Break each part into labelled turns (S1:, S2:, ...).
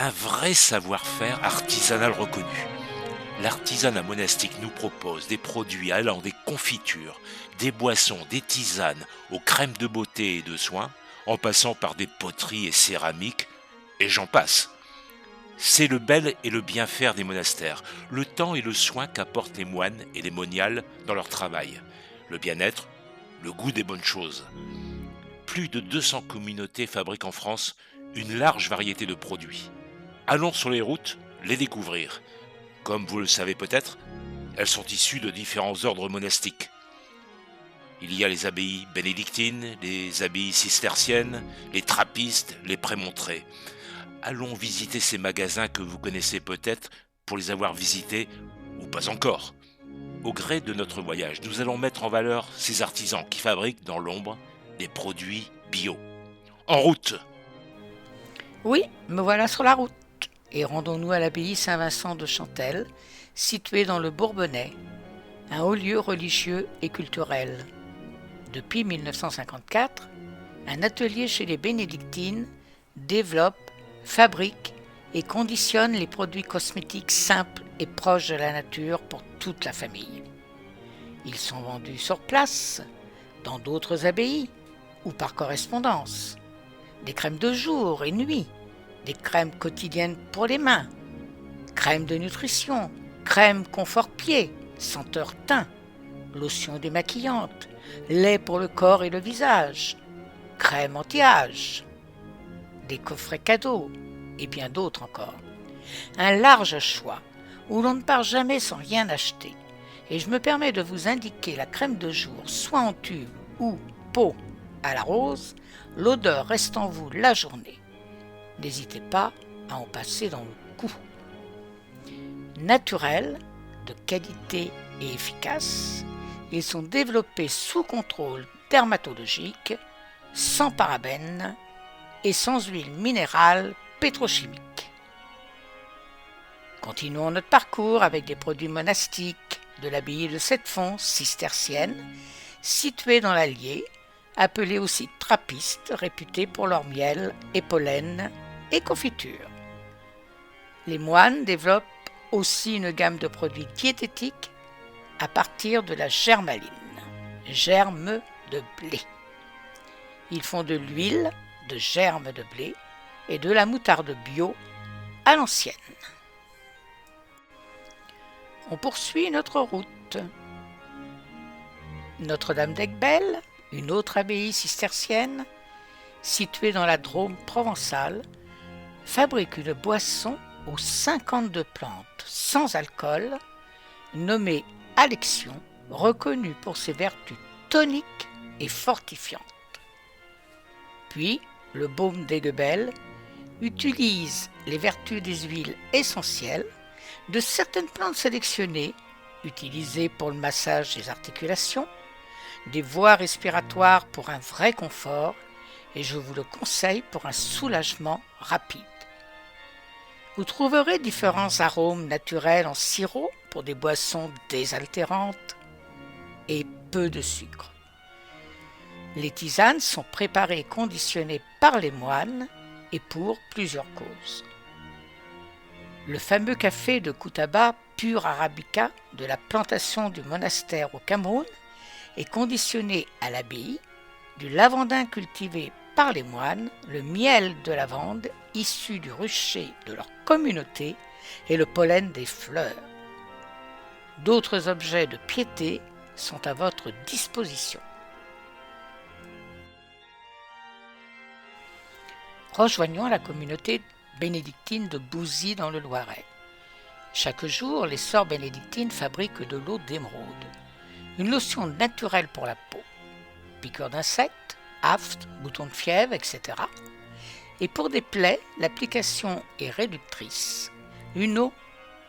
S1: un vrai savoir-faire artisanal reconnu. L'artisanat monastique nous propose des produits allant des confitures, des boissons, des tisanes, aux crèmes de beauté et de soins, en passant par des poteries et céramiques, et j'en passe. C'est le bel et le bien faire des monastères, le temps et le soin qu'apportent les moines et les moniales dans leur travail, le bien-être, le goût des bonnes choses. Plus de 200 communautés fabriquent en France une large variété de produits. Allons sur les routes les découvrir. Comme vous le savez peut-être, elles sont issues de différents ordres monastiques. Il y a les abbayes bénédictines, les abbayes cisterciennes, les trappistes, les prémontrés. Allons visiter ces magasins que vous connaissez peut-être pour les avoir visités ou pas encore. Au gré de notre voyage, nous allons mettre en valeur ces artisans qui fabriquent dans l'ombre des produits bio. En route!
S2: Oui, me voilà sur la route. Et rendons-nous à l'abbaye Saint-Vincent de Chantelle, située dans le Bourbonnais, un haut lieu religieux et culturel. Depuis 1954, un atelier chez les bénédictines développe, fabrique et conditionne les produits cosmétiques simples et proches de la nature pour toute la famille. Ils sont vendus sur place, dans d'autres abbayes ou par correspondance. Des crèmes de jour et nuit, des crèmes quotidiennes pour les mains, crème de nutrition, crème confort pied, senteur thym, lotion démaquillante, lait pour le corps et le visage, crème anti-âge, des coffrets cadeaux et bien d'autres encore. Un large choix où l'on ne part jamais sans rien acheter. Et je me permets de vous indiquer la crème de jour, soit en tube ou pot à la rose, l'odeur reste en vous la journée. N'hésitez pas à en passer dans le cou. Naturels, de qualité et efficaces, ils sont développés sous contrôle dermatologique, sans parabènes et sans huile minérale pétrochimique. Continuons notre parcours avec des produits monastiques de l'abbaye de Sept-Fonds cistercienne, située dans l'Allier, appelée aussi trappistes, réputés pour leur miel et pollen et confitures. Les moines développent aussi une gamme de produits diététiques à partir de la germaline, germe de blé. Ils font de l'huile de germe de blé et de la moutarde bio à l'ancienne. On poursuit notre route. Notre-Dame d'Aiguebelle, une autre abbaye cistercienne, située dans la Drôme provençale, fabrique une boisson aux 52 plantes sans alcool, nommée Alexion, reconnue pour ses vertus toniques et fortifiantes. Puis, le baume d'Aiguebelle utilise les vertus des huiles essentielles de certaines plantes sélectionnées, utilisées pour le massage des articulations, des voies respiratoires pour un vrai confort, et je vous le conseille pour un soulagement rapide. Vous trouverez différents arômes naturels en sirop pour des boissons désaltérantes et peu de sucre. Les tisanes sont préparées et conditionnées par les moines et pour plusieurs causes. Le fameux café de Koutaba pur arabica de la plantation du monastère au Cameroun est conditionné à l'abbaye, du lavandin cultivé par les moines, le miel de lavande issu du rucher de leur communauté et le pollen des fleurs. D'autres objets de piété sont à votre disposition. Rejoignons la communauté bénédictine de Bouzy dans le Loiret. Chaque jour, les sœurs bénédictines fabriquent de l'eau d'émeraude, une lotion naturelle pour la peau, piqûres d'insectes, aftes, boutons de fièvre, etc. Et pour des plaies, l'application est réductrice, une eau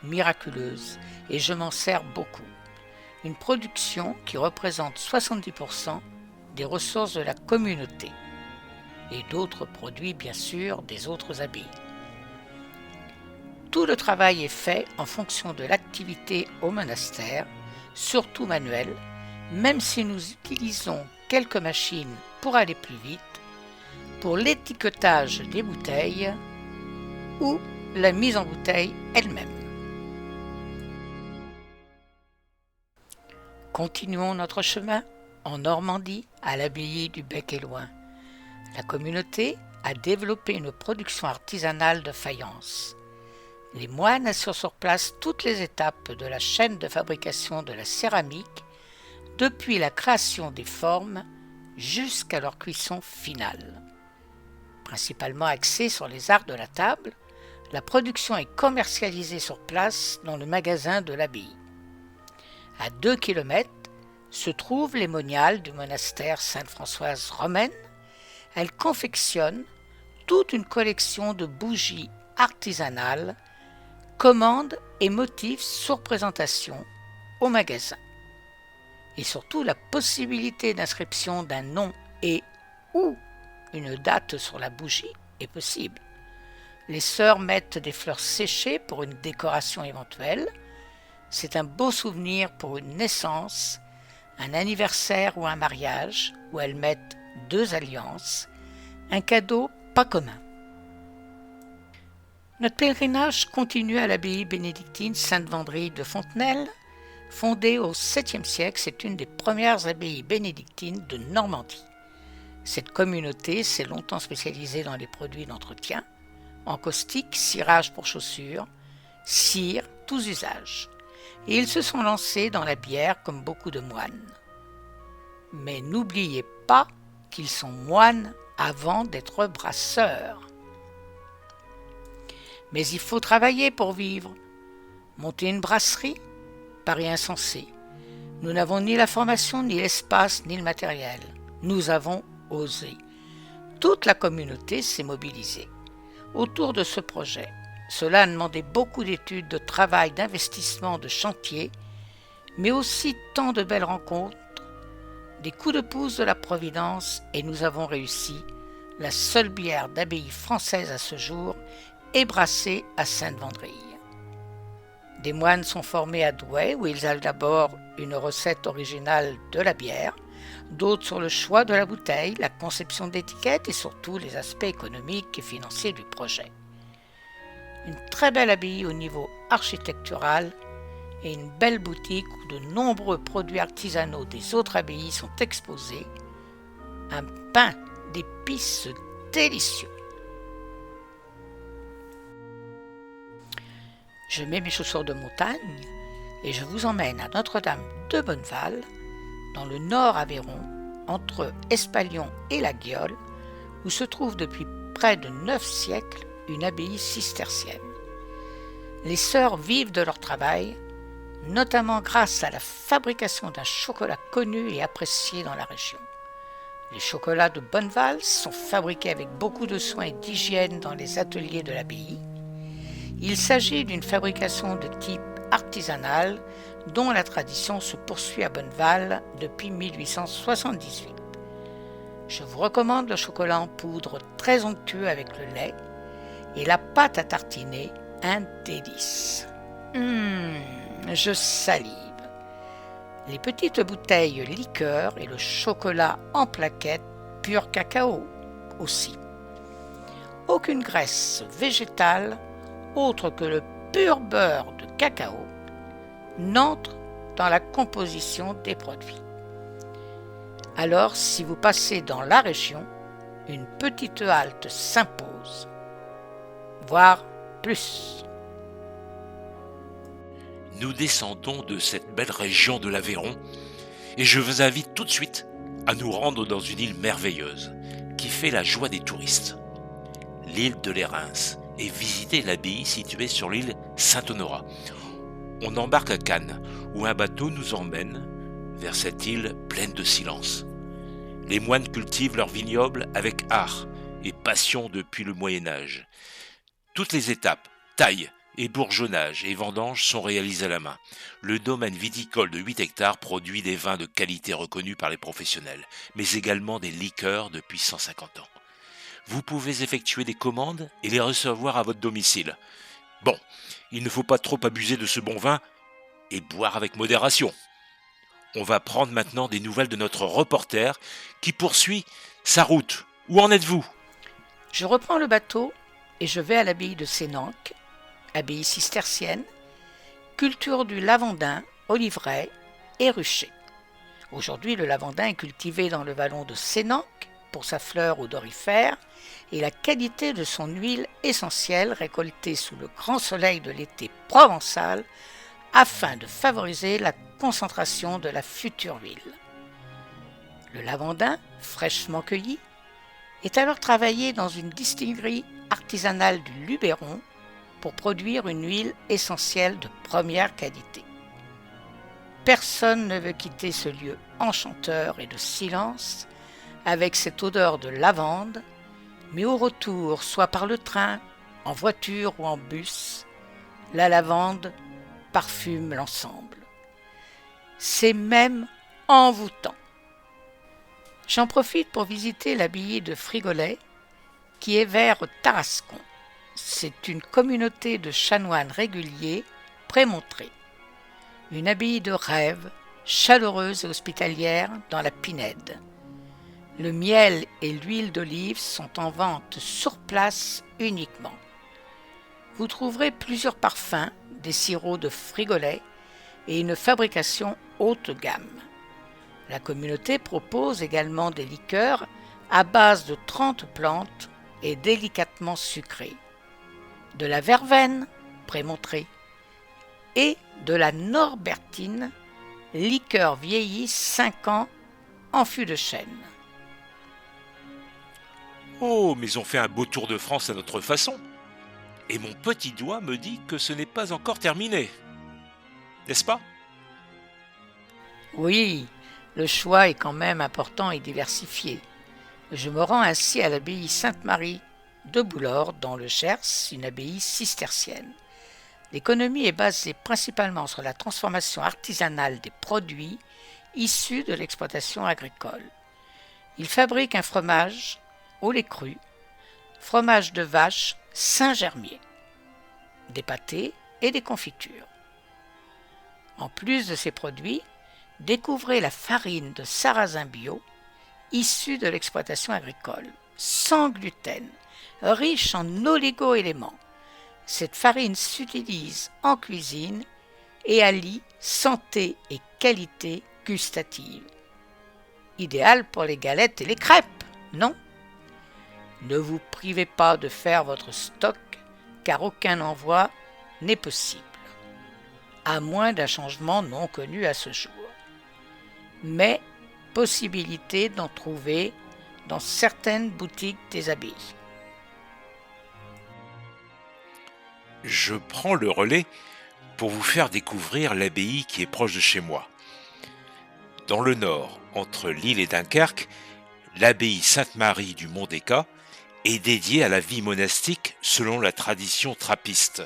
S2: miraculeuse, et je m'en sers beaucoup. Une production qui représente 70% des ressources de la communauté, et d'autres produits bien sûr des autres abbayes. Tout le travail est fait en fonction de l'activité au monastère, surtout manuelle, même si nous utilisons quelques machines pour aller plus vite, pour l'étiquetage des bouteilles ou la mise en bouteille elle-même. Continuons notre chemin en Normandie, à l'abbaye du Bec-et-Loing. La communauté a développé une production artisanale de faïence. Les moines assurent sur place toutes les étapes de la chaîne de fabrication de la céramique, depuis la création des formes jusqu'à leur cuisson finale. Principalement axée sur les arts de la table, la production est commercialisée sur place dans le magasin de l'abbaye. À 2 km se trouve les moniales du monastère Sainte-Françoise romaine. Elle confectionne toute une collection de bougies artisanales, commandes et motifs sur présentation au magasin. Et surtout la possibilité d'inscription d'un nom et ou une date sur la bougie est possible. Les sœurs mettent des fleurs séchées pour une décoration éventuelle. C'est un beau souvenir pour une naissance, un anniversaire ou un mariage, où elles mettent 2 alliances, un cadeau pas commun. Notre pèlerinage continue à l'abbaye bénédictine Sainte-Vendrille de Fontenelle. Fondée au 7e siècle, c'est une des premières abbayes bénédictines de Normandie. Cette communauté s'est longtemps spécialisée dans les produits d'entretien, encaustique, cirage pour chaussures, cire, tous usages. Et ils se sont lancés dans la bière comme beaucoup de moines. Mais n'oubliez pas qu'ils sont moines avant d'être brasseurs. Mais il faut travailler pour vivre. Monter une brasserie paraît insensé. Nous n'avons ni la formation, ni l'espace, ni le matériel. Nous avons osé. Toute la communauté s'est mobilisée autour de ce projet. Cela a demandé beaucoup d'études, de travail, d'investissement, de chantier, mais aussi tant de belles rencontres, des coups de pouce de la Providence, et nous avons réussi. La seule bière d'abbaye française à ce jour est brassée à Sainte-Vendrille. Des moines sont formés à Douai, où ils élaborent une recette originale de la bière, d'autres sur le choix de la bouteille, la conception d'étiquettes et surtout les aspects économiques et financiers du projet. Une très belle abbaye au niveau architectural et une belle boutique où de nombreux produits artisanaux des autres abbayes sont exposés. Un pain d'épices délicieux. Je mets mes chaussures de montagne et je vous emmène à Notre-Dame de Bonneval, dans le nord Aveyron, entre Espalion et la Guiole, où se trouve depuis près de 9 siècles une abbaye cistercienne. Les sœurs vivent de leur travail, notamment grâce à la fabrication d'un chocolat connu et apprécié dans la région. Les chocolats de Bonneval sont fabriqués avec beaucoup de soin et d'hygiène dans les ateliers de l'abbaye. Il s'agit d'une fabrication de type artisanal dont la tradition se poursuit à Bonneval depuis 1878. Je vous recommande le chocolat en poudre très onctueux avec le lait et la pâte à tartiner, un délice. Je salive. Les petites bouteilles liqueur et le chocolat en plaquettes pur cacao aussi. Aucune graisse végétale autre que le pur beurre de cacao n'entre dans la composition des produits. Alors, si vous passez dans la région, une petite halte s'impose, voire plus.
S1: Nous descendons de cette belle région de l'Aveyron et je vous invite tout de suite à nous rendre dans une île merveilleuse qui fait la joie des touristes, l'île de Lérins, et visiter l'abbaye située sur l'île Saint-Honorat. On embarque à Cannes où un bateau nous emmène vers cette île pleine de silence. Les moines cultivent leurs vignobles avec art et passion depuis le Moyen-Âge. Toutes les étapes, taille et bourgeonnage et vendange sont réalisées à la main. Le domaine viticole de 8 hectares produit des vins de qualité reconnus par les professionnels, mais également des liqueurs depuis 150 ans. Vous pouvez effectuer des commandes et les recevoir à votre domicile. Bon, il ne faut pas trop abuser de ce bon vin et boire avec modération. On va prendre maintenant des nouvelles de notre reporter qui poursuit sa route. Où en êtes-vous ?
S2: Je reprends le bateau et je vais à l'abbaye de Sénanque, abbaye cistercienne, culture du lavandin, oliverai et rucher. Aujourd'hui, le lavandin est cultivé dans le vallon de Sénanque pour sa fleur odorifère et la qualité de son huile essentielle récoltée sous le grand soleil de l'été provençal afin de favoriser la concentration de la future huile. Le lavandin, fraîchement cueilli, est alors travaillé dans une distillerie artisanale du Luberon pour produire une huile essentielle de première qualité. Personne ne veut quitter ce lieu enchanteur et de silence avec cette odeur de lavande, mais au retour, soit par le train, en voiture ou en bus, la lavande parfume l'ensemble. C'est même envoûtant. J'en profite pour visiter l'abbaye de Frigolet, qui est vers Tarascon. C'est une communauté de chanoines réguliers prémontrés. Une abbaye de rêve, chaleureuse et hospitalière dans la Pinède. Le miel et l'huile d'olive sont en vente sur place uniquement. Vous trouverez plusieurs parfums, des sirops de Frigolet et une fabrication haute gamme. La communauté propose également des liqueurs à base de 30 plantes et délicatement sucrées, de la verveine prémontrée et de la norbertine, liqueur vieillie 5 ans en fût de chêne.
S1: Oh, mais on fait un beau tour de France à notre façon. Et mon petit doigt me dit que ce n'est pas encore terminé. N'est-ce pas ?
S2: Oui, le choix est quand même important et diversifié. Je me rends ainsi à l'abbaye Sainte-Marie de Boulord, dans le Gers, une abbaye cistercienne. L'économie est basée principalement sur la transformation artisanale des produits issus de l'exploitation agricole. Ils fabriquent un fromage au lait cru, fromage de vache Saint-Germier, des pâtés et des confitures. En plus de ces produits, découvrez la farine de sarrasin bio, issue de l'exploitation agricole, sans gluten, riche en oligo-éléments. Cette farine s'utilise en cuisine et allie santé et qualité gustative. Idéal pour les galettes et les crêpes, non ? Ne vous privez pas de faire votre stock, car aucun envoi n'est possible, à moins d'un changement non connu à ce jour. Mais possibilité d'en trouver dans certaines boutiques des abbayes.
S1: Je prends le relais pour vous faire découvrir l'abbaye qui est proche de chez moi. Dans le nord, entre Lille et Dunkerque, l'abbaye Sainte-Marie du Mont-des-Cats est dédiée à la vie monastique selon la tradition trappiste.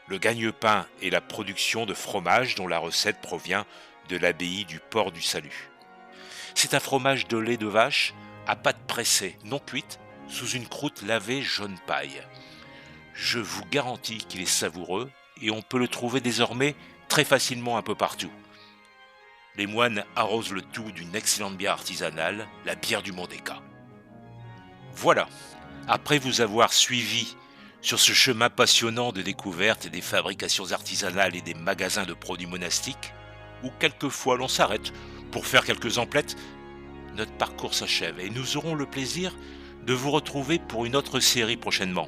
S1: Le gagne-pain est la production de fromage dont la recette provient de l'abbaye du Port du Salut. C'est un fromage de lait de vache à pâte pressée, non cuite, sous une croûte lavée jaune paille. Je vous garantis qu'il est savoureux et on peut le trouver désormais très facilement un peu partout. Les moines arrosent le tout d'une excellente bière artisanale, la bière du Mont-des-Cats. Voilà, après vous avoir suivi sur ce chemin passionnant de découverte des fabrications artisanales et des magasins de produits monastiques, où quelquefois l'on s'arrête pour faire quelques emplettes, notre parcours s'achève et nous aurons le plaisir de vous retrouver pour une autre série prochainement.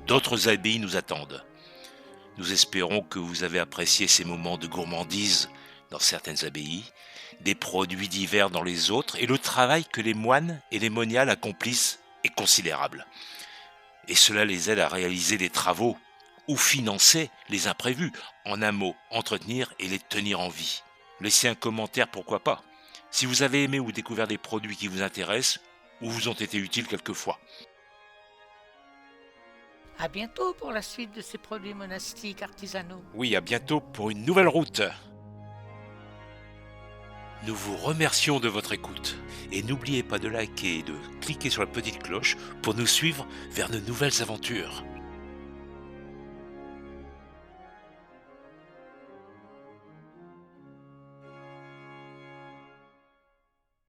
S1: D'autres abbayes nous attendent. Nous espérons que vous avez apprécié ces moments de gourmandise dans certaines abbayes, des produits divers dans les autres, et le travail que les moines et les moniales accomplissent est considérable. Et cela les aide à réaliser des travaux ou financer les imprévus. En un mot, entretenir et les tenir en vie. Laissez un commentaire, pourquoi pas, si vous avez aimé ou découvert des produits qui vous intéressent ou vous ont été utiles quelquefois.
S2: À bientôt pour la suite de ces produits monastiques artisanaux.
S1: Oui, à bientôt pour une nouvelle route. Nous vous remercions de votre écoute et n'oubliez pas de liker et de cliquer sur la petite cloche pour nous suivre vers de nouvelles aventures.